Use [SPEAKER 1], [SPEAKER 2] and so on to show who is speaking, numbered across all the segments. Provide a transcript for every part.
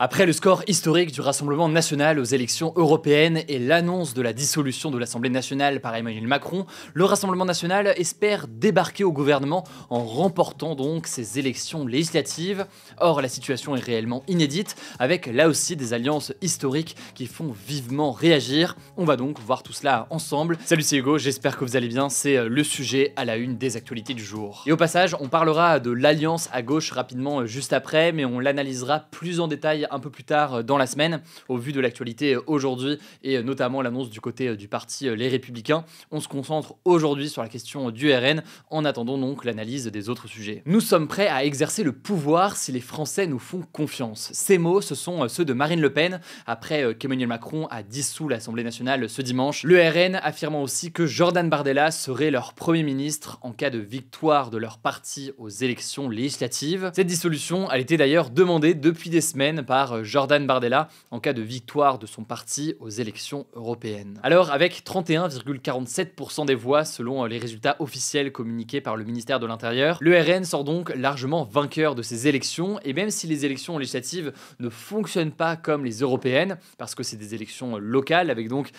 [SPEAKER 1] Après le score historique du Rassemblement national aux élections européennes et l'annonce de la dissolution de l'Assemblée nationale par Emmanuel Macron, le Rassemblement national espère débarquer au gouvernement en remportant donc ces élections législatives. Or, la situation est réellement inédite, avec là aussi des alliances historiques qui font vivement réagir. On va donc voir tout cela ensemble. Salut, c'est Hugo, j'espère que vous allez bien, c'est le sujet à la une des actualités du jour. Et au passage, on parlera de l'alliance à gauche rapidement juste après, mais on l'analysera plus en détail un peu plus tard dans la semaine, au vu de l'actualité aujourd'hui et notamment l'annonce du côté du parti Les Républicains. On se concentre aujourd'hui sur la question du RN, en attendant donc l'analyse des autres sujets. Nous sommes prêts à exercer le pouvoir si les Français nous font confiance. Ces mots, ce sont ceux de Marine Le Pen, après qu'Emmanuel Macron a dissous l'Assemblée nationale ce dimanche. Le RN affirmant aussi que Jordan Bardella serait leur Premier ministre en cas de victoire de leur parti aux élections législatives. Cette dissolution a été d'ailleurs demandée depuis des semaines par Jordan Bardella en cas de victoire de son parti aux élections européennes. Alors, avec 31,47% des voix selon les résultats officiels communiqués par le ministère de l'Intérieur, le RN sort donc largement vainqueur de ces élections, et même si les élections législatives ne fonctionnent pas comme les européennes, parce que c'est des élections locales, avec donc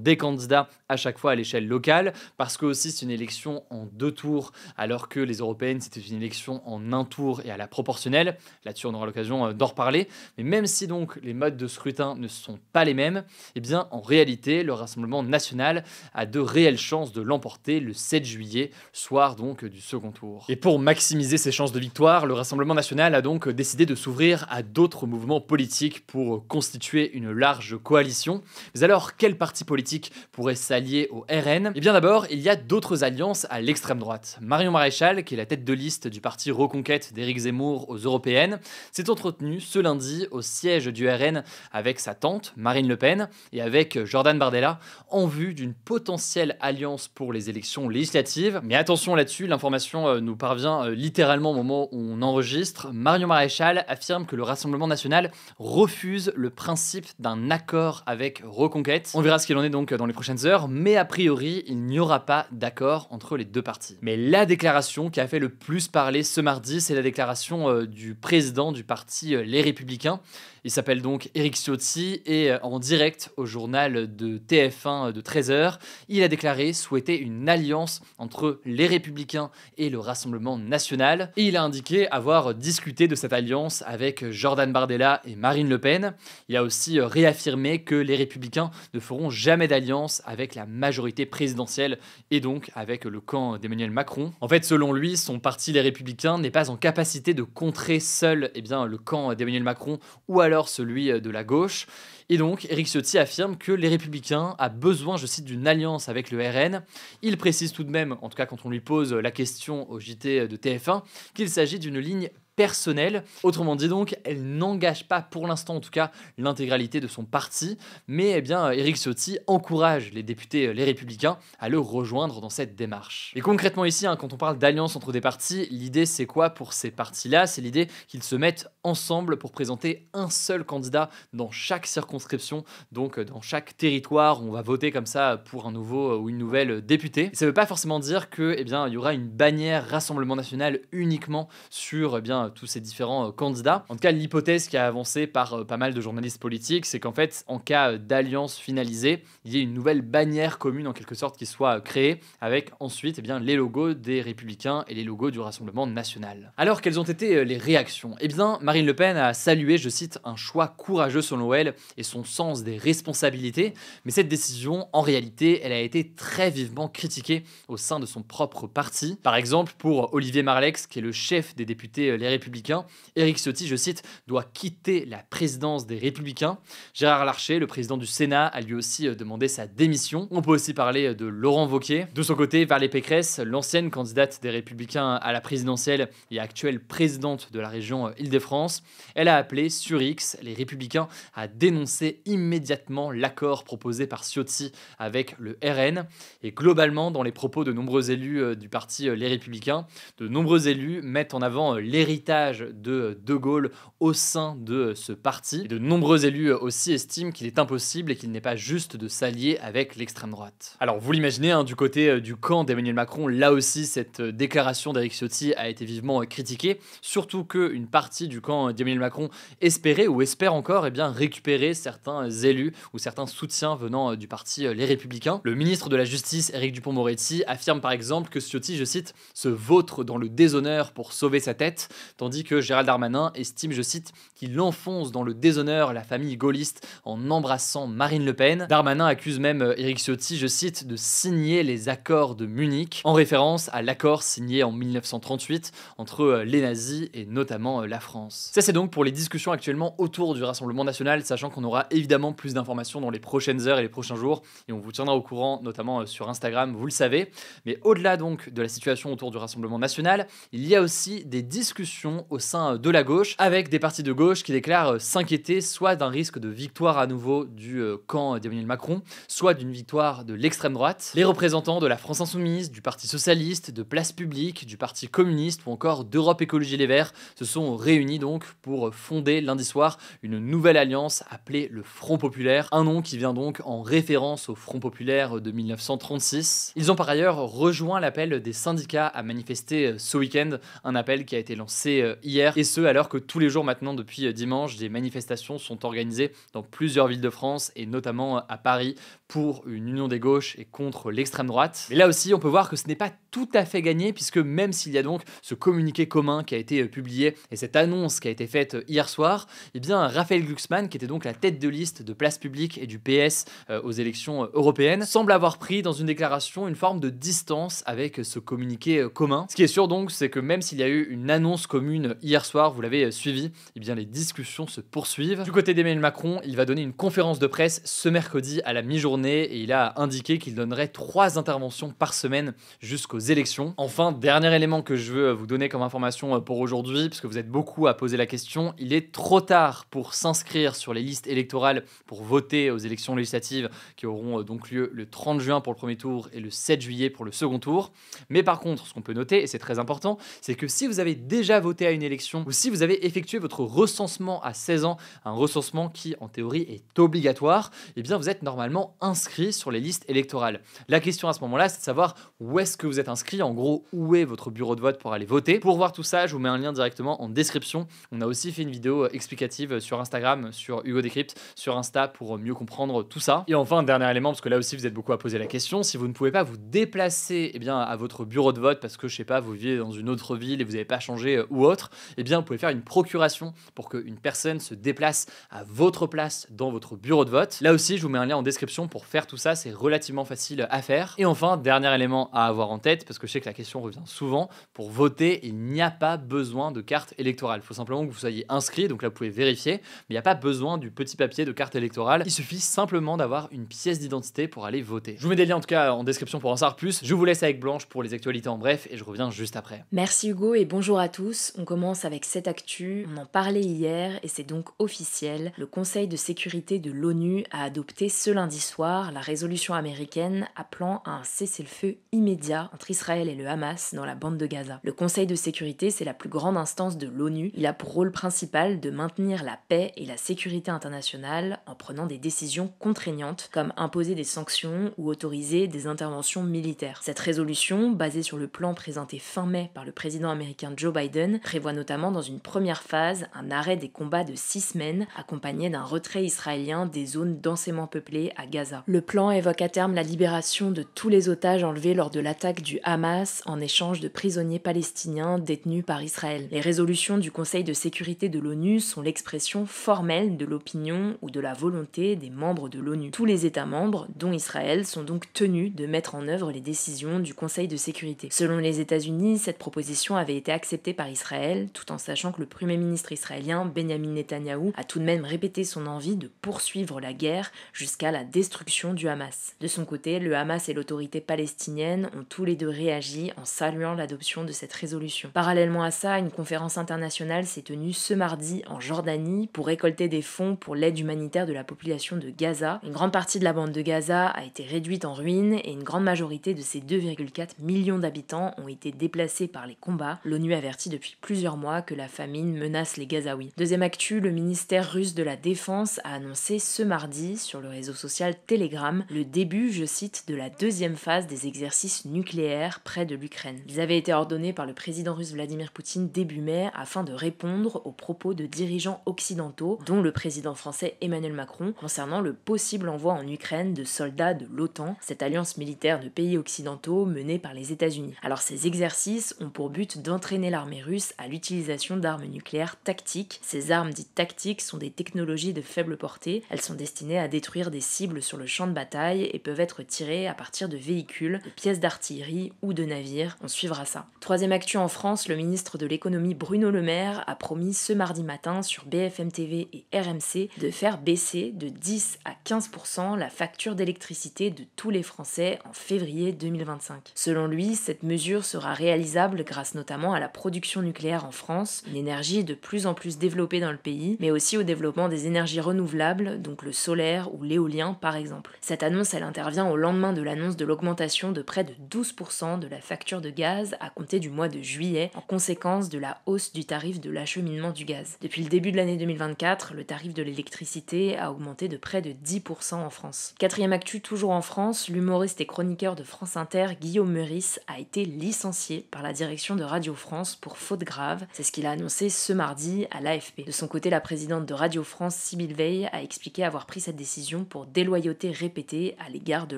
[SPEAKER 1] des candidats à chaque fois à l'échelle locale, parce que aussi c'est une élection en 2 tours, alors que les européennes c'était une élection en 1 tour et à la proportionnelle. Là-dessus on aura l'occasion d'en reparler. Mais même si donc les modes de scrutin ne sont pas les mêmes, eh bien en réalité le Rassemblement national a de réelles chances de l'emporter le 7 juillet, soir donc du second tour. Et pour maximiser ses chances de victoire, le Rassemblement national a donc décidé de s'ouvrir à d'autres mouvements politiques pour constituer une large coalition. Mais alors quel parti politique pourrait s'allier au RN? Eh bien d'abord, il y a d'autres alliances à l'extrême droite. Marion Maréchal, qui est la tête de liste du parti Reconquête d'Éric Zemmour aux européennes, s'est entretenue ce lundi au siège du RN avec sa tante, Marine Le Pen, et avec Jordan Bardella, en vue d'une potentielle alliance pour les élections législatives. Mais attention là-dessus, l'information nous parvient littéralement au moment où on enregistre. Marion Maréchal affirme que le Rassemblement national refuse le principe d'un accord avec Reconquête. On verra ce qu'il en est donc dans les prochaines heures, mais a priori, il n'y aura pas d'accord entre les deux partis. Mais la déclaration qui a fait le plus parler ce mardi, c'est la déclaration du président du parti Les Républicains. Il s'appelle donc Éric Ciotti et en direct au journal de TF1 de 13h, il a déclaré souhaiter une alliance entre les Républicains et le Rassemblement national. Et il a indiqué avoir discuté de cette alliance avec Jordan Bardella et Marine Le Pen. Il a aussi réaffirmé que les Républicains ne feront jamais d'alliance avec la majorité présidentielle et donc avec le camp d'Emmanuel Macron. En fait, selon lui, son parti Les Républicains n'est pas en capacité de contrer seul le camp d'Emmanuel Macron ou alors celui de la gauche. Et donc, Éric Ciotti affirme que les Républicains a besoin, je cite, d'une alliance avec le RN. Il précise tout de même, en tout cas quand on lui pose la question au JT de TF1, qu'il s'agit d'une ligne personnelle. Autrement dit donc, elle n'engage pas pour l'instant en tout cas l'intégralité de son parti, mais Éric Ciotti encourage les députés Les Républicains à le rejoindre dans cette démarche. Et concrètement ici, quand on parle d'alliance entre des partis, l'idée c'est quoi pour ces partis-là? C'est l'idée qu'ils se mettent ensemble pour présenter un seul candidat dans chaque circonscription, donc dans chaque territoire où on va voter comme ça pour un nouveau ou une nouvelle députée. Et ça ne veut pas forcément dire que il y aura une bannière Rassemblement national uniquement sur tous ces différents candidats. En tout cas, l'hypothèse qui a avancée par pas mal de journalistes politiques, c'est qu'en fait, en cas d'alliance finalisée, il y ait une nouvelle bannière commune en quelque sorte qui soit créée, avec ensuite les logos des Républicains et les logos du Rassemblement national. Alors, quelles ont été les réactions? Marine Le Pen a salué, je cite, un choix courageux selon elle et son sens des responsabilités, mais cette décision, en réalité, elle a été très vivement critiquée au sein de son propre parti. Par exemple, pour Olivier Marleix, qui est le chef des députés Les Républicains, Éric Ciotti, je cite, doit quitter la présidence des Républicains. Gérard Larcher, le président du Sénat, a lui aussi demandé sa démission. On peut aussi parler de Laurent Wauquiez. De son côté, Valérie Pécresse, l'ancienne candidate des Républicains à la présidentielle et actuelle présidente de la région Île-de-France, elle a appelé sur X les Républicains à dénoncer immédiatement l'accord proposé par Ciotti avec le RN. Et globalement, dans les propos de nombreux élus du parti Les Républicains, de nombreux élus mettent en avant l'héritage l'héritage de De Gaulle au sein de ce parti. Et de nombreux élus aussi estiment qu'il est impossible et qu'il n'est pas juste de s'allier avec l'extrême droite. Alors vous l'imaginez, du côté du camp d'Emmanuel Macron, là aussi cette déclaration d'Éric Ciotti a été vivement critiquée, surtout qu'une partie du camp d'Emmanuel Macron espérait ou espère encore récupérer certains élus ou certains soutiens venant du parti Les Républicains. Le ministre de la Justice, Éric Dupond-Moretti, affirme par exemple que Ciotti, je cite, se vautre dans le déshonneur pour sauver sa tête, tandis que Gérald Darmanin estime, je cite, qu'il enfonce dans le déshonneur la famille gaulliste en embrassant Marine Le Pen. Darmanin accuse même Éric Ciotti, je cite, de signer les accords de Munich, en référence à l'accord signé en 1938 entre les nazis et notamment la France. Ça c'est donc pour les discussions actuellement autour du Rassemblement national, sachant qu'on aura évidemment plus d'informations dans les prochaines heures et les prochains jours, et on vous tiendra au courant, notamment sur Instagram, vous le savez. Mais au-delà donc de la situation autour du Rassemblement national, il y a aussi des discussions au sein de la gauche, avec des partis de gauche qui déclarent s'inquiéter soit d'un risque de victoire à nouveau du camp d'Emmanuel Macron, soit d'une victoire de l'extrême droite. Les représentants de la France Insoumise, du Parti Socialiste, de Place Publique, du Parti Communiste ou encore d'Europe Écologie Les Verts se sont réunis donc pour fonder lundi soir une nouvelle alliance appelée le Front Populaire, un nom qui vient donc en référence au Front Populaire de 1936. Ils ont par ailleurs rejoint l'appel des syndicats à manifester ce week-end, un appel qui a été lancé hier, et ce alors que tous les jours maintenant depuis dimanche, des manifestations sont organisées dans plusieurs villes de France et notamment à Paris pour une union des gauches et contre l'extrême droite. Mais là aussi, on peut voir que ce n'est pas tout à fait gagné, puisque même s'il y a donc ce communiqué commun qui a été publié et cette annonce qui a été faite hier soir, Raphaël Glucksmann, qui était donc la tête de liste de Place Publique et du PS aux élections européennes, semble avoir pris dans une déclaration une forme de distance avec ce communiqué commun. Ce qui est sûr donc, c'est que même s'il y a eu une annonce commune hier soir, vous l'avez suivi, les discussions se poursuivent. Du côté d'Emmanuel Macron, il va donner une conférence de presse ce mercredi à la mi-journée et il a indiqué qu'il donnerait 3 interventions par semaine jusqu'aux élections. Enfin, dernier élément que je veux vous donner comme information pour aujourd'hui, puisque vous êtes beaucoup à poser la question, il est trop tard pour s'inscrire sur les listes électorales pour voter aux élections législatives qui auront donc lieu le 30 juin pour le premier tour et le 7 juillet pour le second tour. Mais par contre, ce qu'on peut noter, et c'est très important, c'est que si vous avez déjà voté à une élection ou si vous avez effectué votre recensement à 16 ans, un recensement qui en théorie est obligatoire, vous êtes normalement inscrit sur les listes électorales. La question à ce moment-là, c'est de savoir où est-ce que vous êtes inscrit, en gros, où est votre bureau de vote pour aller voter. Pour voir tout ça, je vous mets un lien directement en description. On a aussi fait une vidéo explicative sur Instagram, sur Hugo Décrypte, sur Insta pour mieux comprendre tout ça. Et enfin, dernier élément, parce que là aussi vous êtes beaucoup à poser la question, si vous ne pouvez pas vous déplacer à votre bureau de vote parce que, je sais pas, vous vivez dans une autre ville et vous n'avez pas changé ou autre, vous pouvez faire une procuration pour qu'une personne se déplace à votre place dans votre bureau de vote. Là aussi, je vous mets un lien en description pour faire tout ça, c'est relativement facile à faire. Et enfin, dernier élément à avoir en tête, parce que je sais que la question revient souvent, pour voter, il n'y a pas besoin de carte électorale. Il faut simplement que vous soyez inscrit, donc là vous pouvez vérifier, mais il n'y a pas besoin du petit papier de carte électorale, il suffit simplement d'avoir une pièce d'identité pour aller voter. Je vous mets des liens en tout cas en description pour en savoir plus. Je vous laisse avec Blanche pour les actualités en bref et je reviens juste après.
[SPEAKER 2] Merci Hugo et bonjour à tous. On commence avec cette actu. On en parlait hier et c'est donc officiel. Le Conseil de sécurité de l'ONU a adopté ce lundi soir la résolution américaine appelant à un cessez-le-feu immédiat entre Israël et le Hamas dans la bande de Gaza. Le Conseil de sécurité, c'est la plus grande instance de l'ONU. Il a pour rôle principal de maintenir la paix et la sécurité internationale en prenant des décisions contraignantes comme imposer des sanctions ou autoriser des interventions militaires. Cette résolution, basée sur le plan présenté fin mai par le président américain Joe Biden, prévoit notamment dans une première phase un arrêt des combats de 6 semaines accompagné d'un retrait israélien des zones densément peuplées à Gaza. Le plan évoque à terme la libération de tous les otages enlevés lors de l'attaque du Hamas en échange de prisonniers palestiniens détenus par Israël. Les résolutions du Conseil de sécurité de l'ONU sont l'expression formelle de l'opinion ou de la volonté des membres de l'ONU. Tous les États membres, dont Israël, sont donc tenus de mettre en œuvre les décisions du Conseil de sécurité. Selon les États-Unis, cette proposition avait été acceptée par Israël, tout en sachant que le Premier ministre israélien Benjamin Netanyahou a tout de même répété son envie de poursuivre la guerre jusqu'à la destruction du Hamas. De son côté, le Hamas et l'autorité palestinienne ont tous les deux réagi en saluant l'adoption de cette résolution. Parallèlement à ça, une conférence internationale s'est tenue ce mardi en Jordanie pour récolter des fonds pour l'aide humanitaire de la population de Gaza. Une grande partie de la bande de Gaza a été réduite en ruines et une grande majorité de ses 2,4 millions d'habitants ont été déplacés par les combats. L'ONU avertit depuis depuis plusieurs mois que la famine menace les Gazaouis. Deuxième actu, le ministère russe de la Défense a annoncé ce mardi sur le réseau social Telegram le début, je cite, de la deuxième phase des exercices nucléaires près de l'Ukraine. Ils avaient été ordonnés par le président russe Vladimir Poutine début mai afin de répondre aux propos de dirigeants occidentaux, dont le président français Emmanuel Macron, concernant le possible envoi en Ukraine de soldats de l'OTAN, cette alliance militaire de pays occidentaux menée par les États-Unis. Alors ces exercices ont pour but d'entraîner l'armée russe à l'utilisation d'armes nucléaires tactiques. Ces armes dites tactiques sont des technologies de faible portée. Elles sont destinées à détruire des cibles sur le champ de bataille et peuvent être tirées à partir de véhicules, de pièces d'artillerie ou de navires. On suivra ça. Troisième actu en France, le ministre de l'économie Bruno Le Maire a promis ce mardi matin sur BFM TV et RMC de faire baisser de 10 à 15% la facture d'électricité de tous les Français en février 2025. Selon lui, cette mesure sera réalisable grâce notamment à la production nucléaire en France, une énergie de plus en plus développée dans le pays, mais aussi au développement des énergies renouvelables, donc le solaire ou l'éolien par exemple. Cette annonce, elle intervient au lendemain de l'annonce de l'augmentation de près de 12% de la facture de gaz à compter du mois de juillet, en conséquence de la hausse du tarif de l'acheminement du gaz. Depuis le début de l'année 2024, le tarif de l'électricité a augmenté de près de 10% en France. Quatrième actu, toujours en France, l'humoriste et chroniqueur de France Inter, Guillaume Meurice, a été licencié par la direction de Radio France pour faute grave. C'est ce qu'il a annoncé ce mardi à l'AFP. De son côté, la présidente de Radio France, Sybille Veil, a expliqué avoir pris cette décision pour déloyauté répétée à l'égard de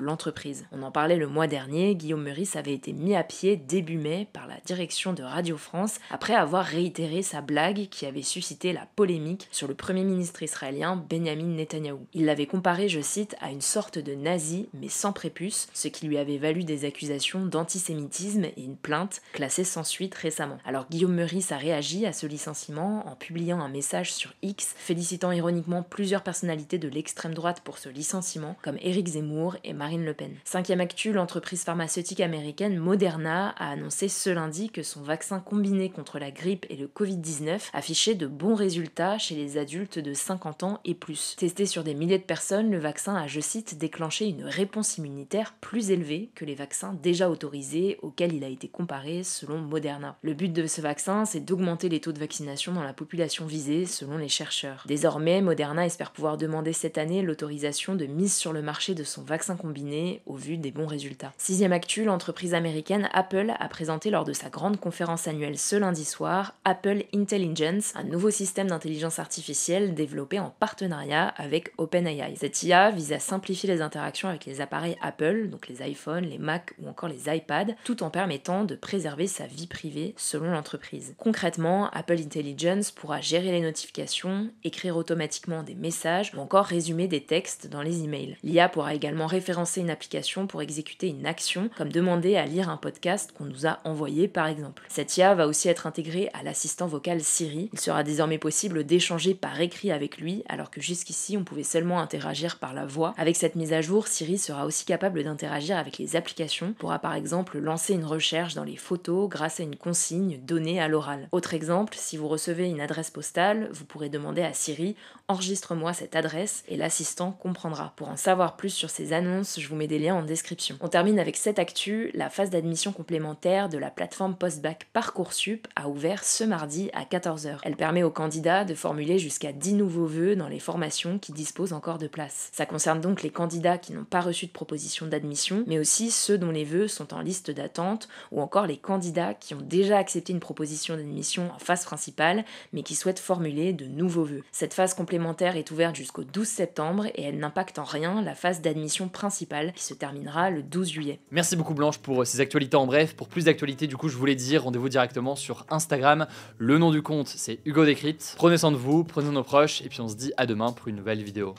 [SPEAKER 2] l'entreprise. On en parlait le mois dernier, Guillaume Meurice avait été mis à pied début mai par la direction de Radio France après avoir réitéré sa blague qui avait suscité la polémique sur le premier ministre israélien Benjamin Netanyahou. Il l'avait comparé, je cite, à une sorte de nazi mais sans prépuce, ce qui lui avait valu des accusations d'antisémitisme et une plainte classée sans suite récemment. Alors Guillaume Meurice a réagi à ce licenciement en publiant un message sur X félicitant ironiquement plusieurs personnalités de l'extrême droite pour ce licenciement, comme Éric Zemmour et Marine Le Pen. Cinquième actu, l'entreprise pharmaceutique américaine Moderna a annoncé ce lundi que son vaccin combiné contre la grippe et le Covid-19 affichait de bons résultats chez les adultes de 50 ans et plus. Testé sur des milliers de personnes, le vaccin a, je cite, déclenché une réponse immunitaire plus élevée que les vaccins déjà autorisés auxquels il a été comparé selon Moderna. Le but de ce vaccin, c'est d'augmenter les taux de vaccination dans la population visée selon les chercheurs. Désormais, Moderna espère pouvoir demander cette année l'autorisation de mise sur le marché de son vaccin combiné au vu des bons résultats. Sixième actu, l'entreprise américaine Apple a présenté lors de sa grande conférence annuelle ce lundi soir Apple Intelligence, un nouveau système d'intelligence artificielle développé en partenariat avec OpenAI. Cette IA vise à simplifier les interactions avec les appareils Apple, donc les iPhones, les Mac ou encore les iPads, tout en permettant de préserver sa vie privée selon l'entreprise. Concrètement, Apple Intelligence pourra gérer les notifications, écrire automatiquement des messages ou encore résumer des textes dans les emails. L'IA pourra également référencer une application pour exécuter une action, comme demander à lire un podcast qu'on nous a envoyé par exemple. Cette IA va aussi être intégrée à l'assistant vocal Siri. Il sera désormais possible d'échanger par écrit avec lui, alors que jusqu'ici on pouvait seulement interagir par la voix. Avec cette mise à jour, Siri sera aussi capable d'interagir avec les applications, pourra par exemple lancer une recherche dans les photos grâce à une consigne donnée à l'oral. Autre exemple, si vous recevez une adresse postale, vous pourrez demander à Siri « Enregistre-moi cette adresse » et l'assistant comprendra. Pour en savoir plus sur ces annonces, je vous mets des liens en description. On termine avec cette actu, la phase d'admission complémentaire de la plateforme post-bac Parcoursup a ouvert ce mardi à 14h. Elle permet aux candidats de formuler jusqu'à 10 nouveaux vœux dans les formations qui disposent encore de place. Ça concerne donc les candidats qui n'ont pas reçu de proposition d'admission, mais aussi ceux dont les vœux sont en liste d'attente, ou encore les candidats qui ont déjà accepté une proposition d'admission en phase principale, mais qui souhaitent formuler de nouveaux vœux. Cette phase complémentaire est ouverte jusqu'au 12 septembre et elle n'impacte en rien la phase d'admission principale qui se terminera le 12 juillet.
[SPEAKER 1] Merci beaucoup Blanche pour ces actualités en bref. Pour plus d'actualités, du coup, je voulais dire, rendez-vous directement sur Instagram. Le nom du compte, c'est Hugo Décrypte. Prenez soin de vous, prenez soin de nos proches, et puis on se dit à demain pour une nouvelle vidéo.